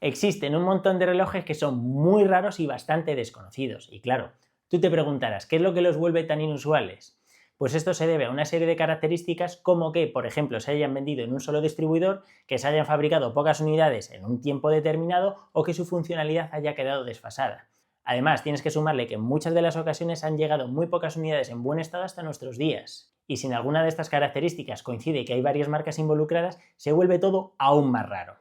Existen un montón de relojes que son muy raros y bastante desconocidos. Y claro, tú te preguntarás, ¿qué es lo que los vuelve tan inusuales? Pues esto se debe a una serie de características como que, por ejemplo, se hayan vendido en un solo distribuidor, que se hayan fabricado pocas unidades en un tiempo determinado o que su funcionalidad haya quedado desfasada. Además, tienes que sumarle que en muchas de las ocasiones han llegado muy pocas unidades en buen estado hasta nuestros días. Y si en alguna de estas características coincide que hay varias marcas involucradas, se vuelve todo aún más raro.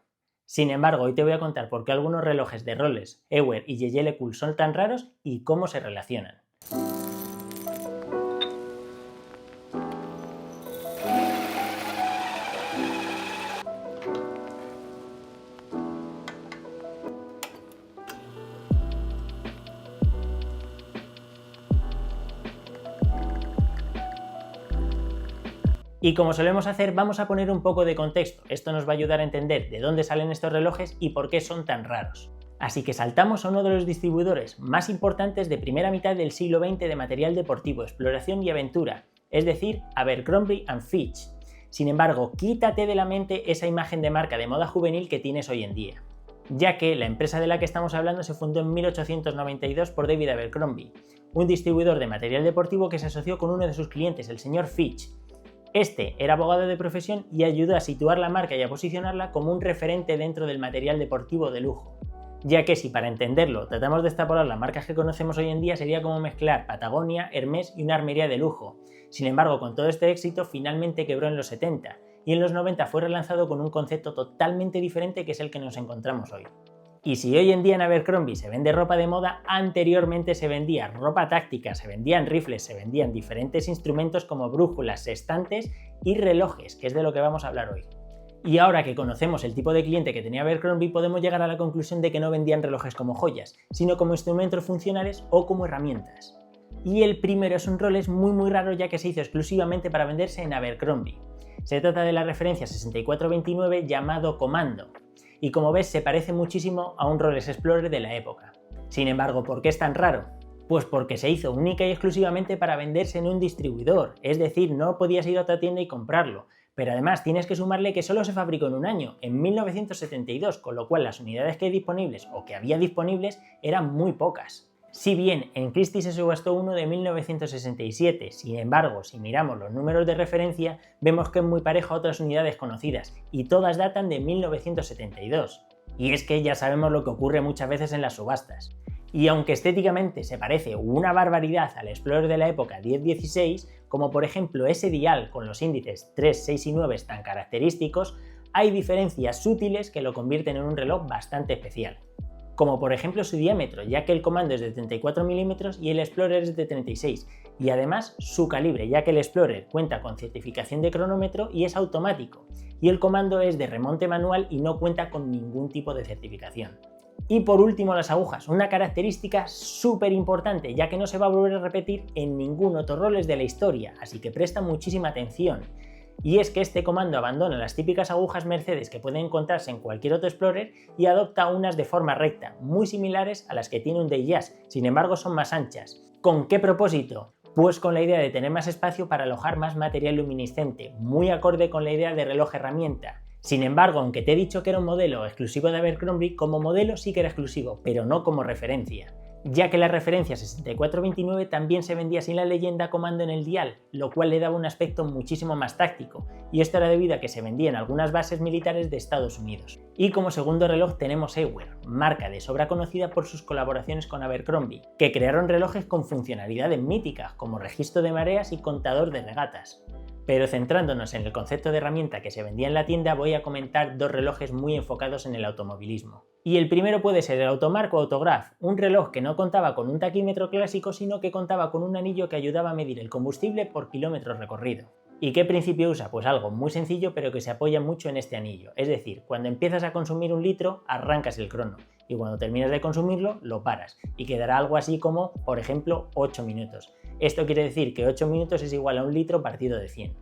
Sin embargo, hoy te voy a contar por qué algunos relojes de Rolex, Ewer y Jaeger-LeCoultre son tan raros y cómo se relacionan. Y como solemos hacer, vamos a poner un poco de contexto. Esto nos va a ayudar a entender de dónde salen estos relojes y por qué son tan raros. Así que saltamos a uno de los distribuidores más importantes de primera mitad del siglo XX de material deportivo, exploración y aventura, es decir, Abercrombie & Fitch. Sin embargo, quítate de la mente esa imagen de marca de moda juvenil que tienes hoy en día, ya que la empresa de la que estamos hablando se fundó en 1892 por David Abercrombie, un distribuidor de material deportivo que se asoció con uno de sus clientes, el señor Fitch. Este era abogado de profesión y ayudó a situar la marca y a posicionarla como un referente dentro del material deportivo de lujo. Ya que si para entenderlo tratamos de extrapolar las marcas que conocemos hoy en día, sería como mezclar Patagonia, Hermès y una armería de lujo. Sin embargo, con todo este éxito finalmente quebró en los 70 y en los 90 fue relanzado con un concepto totalmente diferente que es el que nos encontramos hoy. Y si hoy en día en Abercrombie se vende ropa de moda, anteriormente se vendía ropa táctica, se vendían rifles, se vendían diferentes instrumentos como brújulas, sextantes y relojes, que es de lo que vamos a hablar hoy. Y ahora que conocemos el tipo de cliente que tenía Abercrombie, podemos llegar a la conclusión de que no vendían relojes como joyas, sino como instrumentos funcionales o como herramientas. Y el primero es un Rolex muy raro, ya que se hizo exclusivamente para venderse en Abercrombie. Se trata de la referencia 6429 llamado Commando. Y como ves se parece muchísimo a un Rolex Explorer de la época. Sin embargo, ¿por qué es tan raro? Pues porque se hizo única y exclusivamente para venderse en un distribuidor, es decir, no podías ir a otra tienda y comprarlo. Pero además tienes que sumarle que solo se fabricó en un año, en 1972, con lo cual las unidades que hay disponibles o que había disponibles eran muy pocas. Si bien en Christie se subastó uno de 1967, sin embargo, si miramos los números de referencia, vemos que es muy parejo a otras unidades conocidas, y todas datan de 1972. Y es que ya sabemos lo que ocurre muchas veces en las subastas. Y aunque estéticamente se parece una barbaridad al Explorer de la época 10-16, como por ejemplo ese dial con los índices 3, 6 y 9 tan característicos, hay diferencias sutiles que lo convierten en un reloj bastante especial. Como por ejemplo su diámetro, ya que el Commando es de 34 mm y el Explorer es de 36, y además su calibre, ya que el Explorer cuenta con certificación de cronómetro y es automático, y el Commando es de remonte manual y no cuenta con ningún tipo de certificación. Y por último las agujas, una característica súper importante, ya que no se va a volver a repetir en ningún otro Rolex de la historia, así que presta muchísima atención. Y es que este Commando abandona las típicas agujas Mercedes que pueden encontrarse en cualquier otro Explorer y adopta unas de forma recta, muy similares a las que tiene un Datejust, sin embargo son más anchas. ¿Con qué propósito? Pues con la idea de tener más espacio para alojar más material luminiscente, muy acorde con la idea de reloj herramienta. Sin embargo, aunque te he dicho que era un modelo exclusivo de Abercrombie, como modelo sí que era exclusivo, pero no como referencia, ya que la referencia 6429 también se vendía sin la leyenda Commando en el dial, lo cual le daba un aspecto muchísimo más táctico, y esto era debido a que se vendía en algunas bases militares de Estados Unidos. Y como segundo reloj tenemos Ewer, marca de sobra conocida por sus colaboraciones con Abercrombie, que crearon relojes con funcionalidades míticas como registro de mareas y contador de regatas. Pero centrándonos en el concepto de herramienta que se vendía en la tienda, voy a comentar dos relojes muy enfocados en el automovilismo. Y el primero puede ser el Automark o Autograph, un reloj que no contaba con un taquímetro clásico, sino que contaba con un anillo que ayudaba a medir el combustible por kilómetro recorrido. ¿Y qué principio usa? Pues algo muy sencillo pero que se apoya mucho en este anillo. Es decir, cuando empiezas a consumir un litro, arrancas el crono. Y cuando terminas de consumirlo, lo paras. Y quedará algo así como, por ejemplo, 8 minutos. Esto quiere decir que 8 minutos es igual a un litro partido de 100.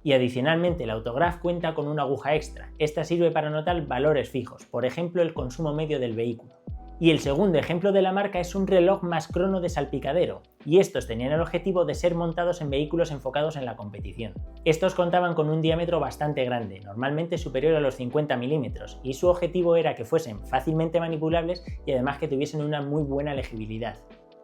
Y adicionalmente el Autograph cuenta con una aguja extra. Esta sirve para anotar valores fijos, por ejemplo el consumo medio del vehículo. Y el segundo ejemplo de la marca es un reloj más crono de salpicadero. y estos tenían el objetivo de ser montados en vehículos enfocados en la competición. Estos contaban con un diámetro bastante grande, normalmente superior a los 50 milímetros, y su objetivo era que fuesen fácilmente manipulables y además que tuviesen una muy buena legibilidad.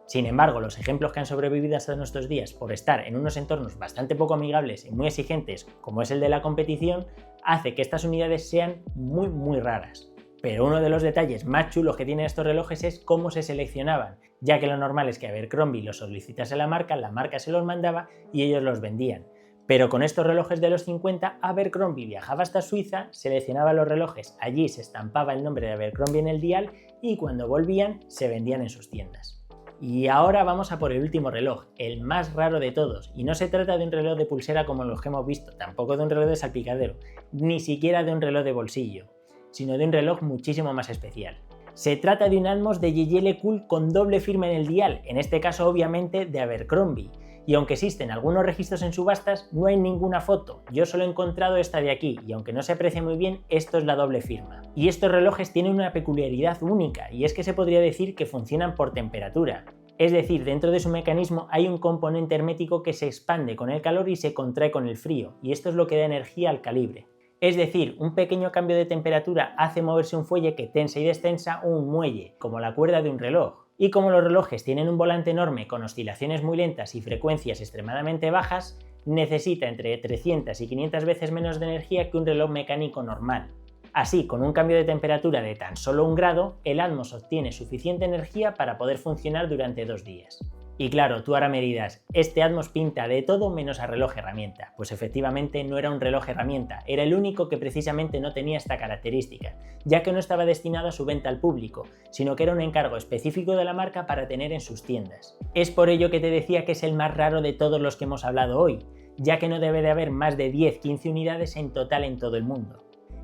Sin embargo, los ejemplos que han sobrevivido hasta nuestros días por estar en unos entornos bastante poco amigables y muy exigentes, como es el de la competición, hace que estas unidades sean muy raras. Pero uno de los detalles más chulos que tienen estos relojes es cómo se seleccionaban, ya que lo normal es que Abercrombie los solicitase a la marca se los mandaba y ellos los vendían. Pero con estos relojes de los 50, Abercrombie viajaba hasta Suiza, seleccionaba los relojes, allí se estampaba el nombre de Abercrombie en el dial y cuando volvían se vendían en sus tiendas. Y ahora vamos a por el último reloj, el más raro de todos, y no se trata de un reloj de pulsera como los que hemos visto, tampoco de un reloj de salpicadero, ni siquiera de un reloj de bolsillo, sino de un reloj muchísimo más especial. Se trata de un Atmos de Jaeger LeCoultre con doble firma en el dial, en este caso obviamente de Abercrombie. Y aunque existen algunos registros en subastas, no hay ninguna foto. Yo solo he encontrado esta de aquí, y aunque no se aprecie muy bien, esto es la doble firma. Y estos relojes tienen una peculiaridad única, y es que se podría decir que funcionan por temperatura. Es decir, dentro de su mecanismo hay un componente hermético que se expande con el calor y se contrae con el frío, y esto es lo que da energía al calibre. Es decir, un pequeño cambio de temperatura hace moverse un fuelle que tensa y destensa un muelle, como la cuerda de un reloj. Y como los relojes tienen un volante enorme con oscilaciones muy lentas y frecuencias extremadamente bajas, necesita entre 300 y 500 veces menos de energía que un reloj mecánico normal. Así, con un cambio de temperatura de tan solo 1 grado, el Atmos obtiene suficiente energía para poder funcionar durante 2 días. Y claro, tú ahora me dirás, este Atmos pinta de todo menos a reloj herramienta. Pues efectivamente no era un reloj herramienta, era el único que precisamente no tenía esta característica, ya que no estaba destinado a su venta al público, sino que era un encargo específico de la marca para tener en sus tiendas. Es por ello que te decía que es el más raro de todos los que hemos hablado hoy, ya que no debe de haber más de 10-15 unidades en total en todo el mundo.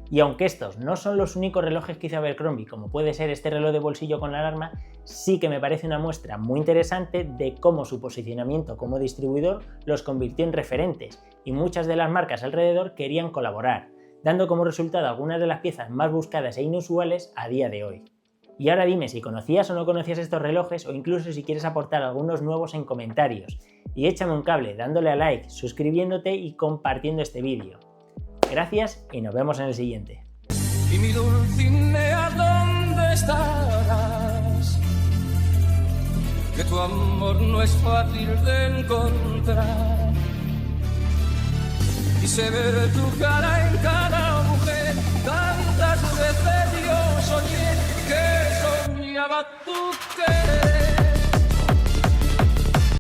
Y aunque estos no son los únicos relojes que hizo Abercrombie, como puede ser este reloj de bolsillo con alarma, sí que me parece una muestra muy interesante de cómo su posicionamiento como distribuidor los convirtió en referentes, y muchas de las marcas alrededor querían colaborar, dando como resultado algunas de las piezas más buscadas e inusuales a día de hoy. Y ahora dime si conocías o no conocías estos relojes, o incluso si quieres aportar algunos nuevos en comentarios, y échame un cable dándole a like, suscribiéndote y compartiendo este vídeo. Gracias y nos vemos en el siguiente. Y mi Dulcinea, ¿dónde estarás? Que tu amor no es fácil de encontrar. Y se ve tu cara en cada mujer. Tantas veces yo soñé que soñaba tu querer.